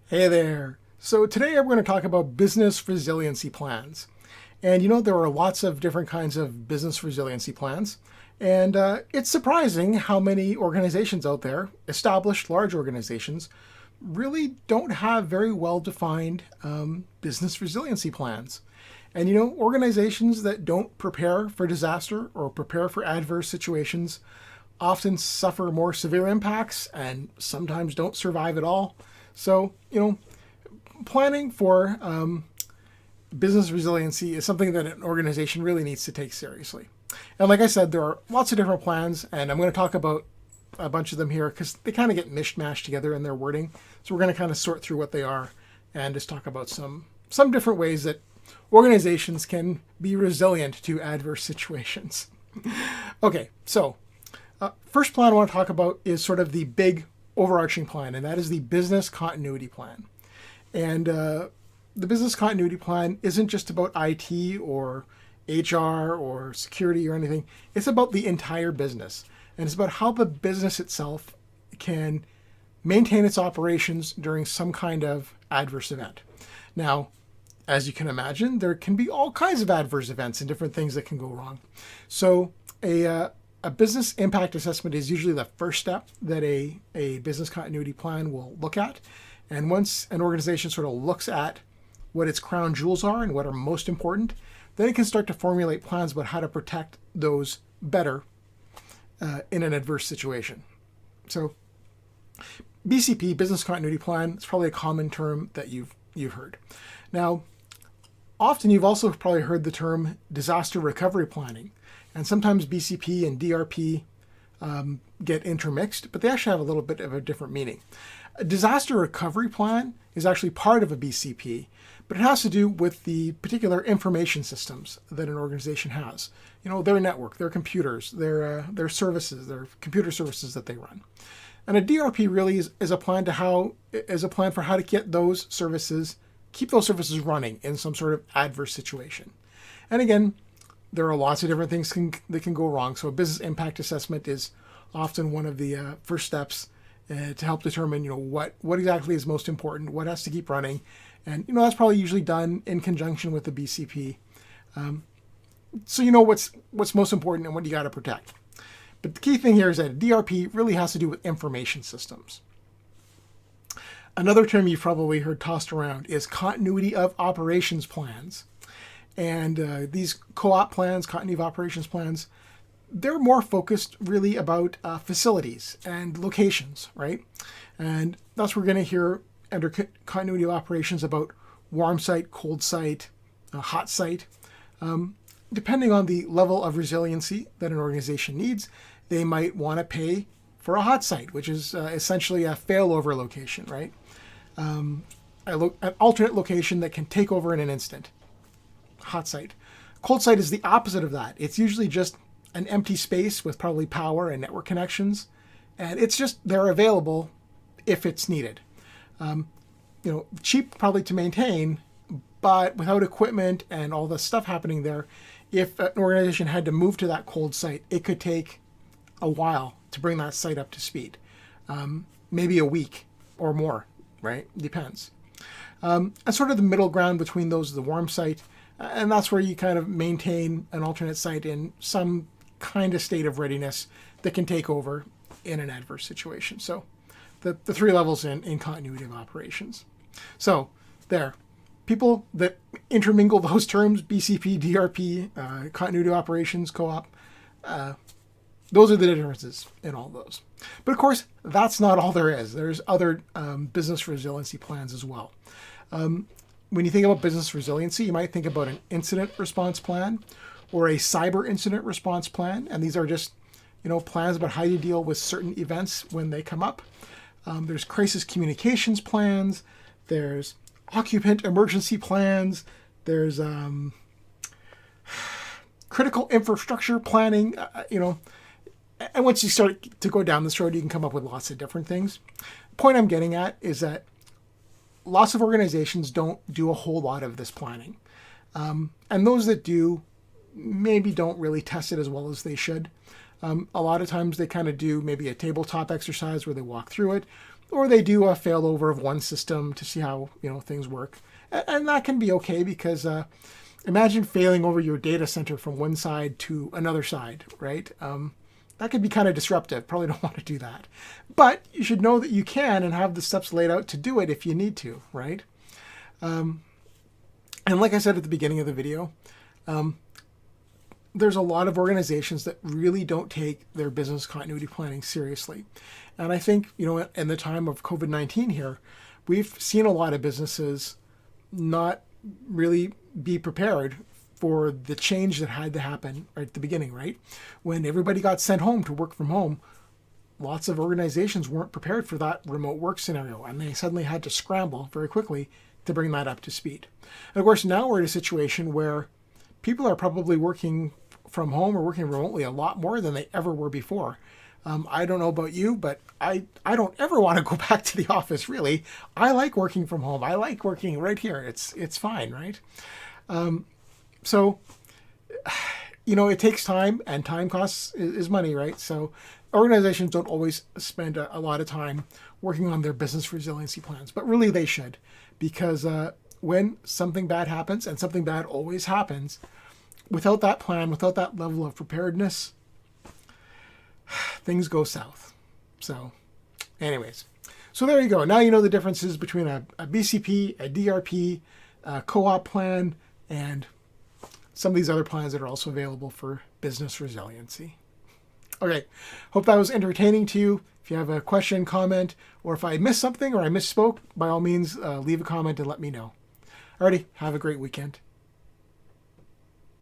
Hey there. So today I'm going to talk about business resiliency plans. And there are lots of different kinds of business resiliency plans. And it's surprising how many organizations out there, established large organizations, really don't have very well defined business resiliency plans. And organizations that don't prepare for disaster or prepare for adverse situations often suffer more severe impacts and sometimes don't survive at all. So, planning for business resiliency is something that an organization really needs to take seriously. And like I said, there are lots of different plans, and I'm going to talk about a bunch of them here because they kind of get mishmashed together in their wording. So we're going to kind of sort through what they are and just talk about some different ways that organizations can be resilient to adverse situations. Okay, so first plan I want to talk about is sort of the big overarching plan, and that is the business continuity plan. And the business continuity plan isn't just about IT or HR or security or anything. It's about the entire business. And it's about how the business itself can maintain its operations during some kind of adverse event. Now, as you can imagine, there can be all kinds of adverse events and different things that can go wrong. So a business impact assessment is usually the first step that a business continuity plan will look at. And once an organization sort of looks at what its crown jewels are and what are most important, then it can start to formulate plans about how to protect those better in an adverse situation. So BCP, business continuity plan, is probably a common term that you've heard. Now, often you've also probably heard the term disaster recovery planning. And sometimes BCP and DRP get intermixed, but they actually have a little bit of a different meaning. A disaster recovery plan is actually part of a BCP, but it has to do with the particular information systems that an organization has. Their network, their computers, their services, their computer services that they run. And a DRP really is a plan for how to get those services, keep those services running in some sort of adverse situation. And again, there are lots of different things that can go wrong. So a business impact assessment is often one of the first steps to help determine, what exactly is most important, what has to keep running. And, that's probably usually done in conjunction with the BCP. So you know what's most important and what you got to protect. But the key thing here is that a DRP really has to do with information systems. Another term you've probably heard tossed around is continuity of operations plans. And these co-op plans, continuity of operations plans, they're more focused really about facilities and locations, right? And that's what we're going to hear under continuity of operations about warm site, cold site, hot site. Depending on the level of resiliency that an organization needs, they might want to pay for a hot site, which is essentially a failover location, right? An alternate location that can take over in an instant. Hot site. Cold site is the opposite of that. It's usually just an empty space with probably power and network connections, and it's just they're available if it's needed. Cheap probably to maintain, but without equipment and all the stuff happening there, if an organization had to move to that cold site, it could take a while to bring that site up to speed. Maybe a week or more, right? Depends. And sort of the middle ground between those is the warm site. And that's where you kind of maintain an alternate site in some kind of state of readiness that can take over in an adverse situation. So the three levels in continuity of operations. So there, people that intermingle those terms, BCP, DRP, continuity of operations, co-op, those are the differences in all those. But of course, that's not all there is. There's other business resiliency plans as well. When you think about business resiliency, you might think about an incident response plan or a cyber incident response plan. And these are just, plans about how you deal with certain events when they come up. There's crisis communications plans. There's occupant emergency plans. There's critical infrastructure planning, And once you start to go down this road, you can come up with lots of different things. The point I'm getting at is that lots of organizations don't do a whole lot of this planning. And those that do maybe don't really test it as well as they should. A lot of times they kind of do maybe a tabletop exercise where they walk through it, or they do a failover of one system to see how things work, and that can be okay because imagine failing over your data center from one side to another side, right? That could be kind of disruptive. Probably don't want to do that, but you should know that you can and have the steps laid out to do it if you need to, right? And like I said at the beginning of the video, there's a lot of organizations that really don't take their business continuity planning seriously. And I think, in the time of COVID-19 here, we've seen a lot of businesses not really be prepared for the change that had to happen right at the beginning, right? When everybody got sent home to work from home, lots of organizations weren't prepared for that remote work scenario, and they suddenly had to scramble very quickly to bring that up to speed. And of course, now we're in a situation where people are probably working from home or working remotely a lot more than they ever were before. I don't know about you, but I don't ever want to go back to the office, really. I like working from home. I like working right here. It's fine, right? So, it takes time, and time costs is money, right? So organizations don't always spend a lot of time working on their business resiliency plans, but really they should, because when something bad happens, and something bad always happens, without that plan, without that level of preparedness, things go south. So anyways, so there you go. Now you know the differences between a BCP, a DRP, a co-op plan, and some of these other plans that are also available for business resiliency. Okay, hope that was entertaining to you. If you have a question, comment, or if I missed something or I misspoke, by all means, leave a comment and let me know. Alrighty, have a great weekend.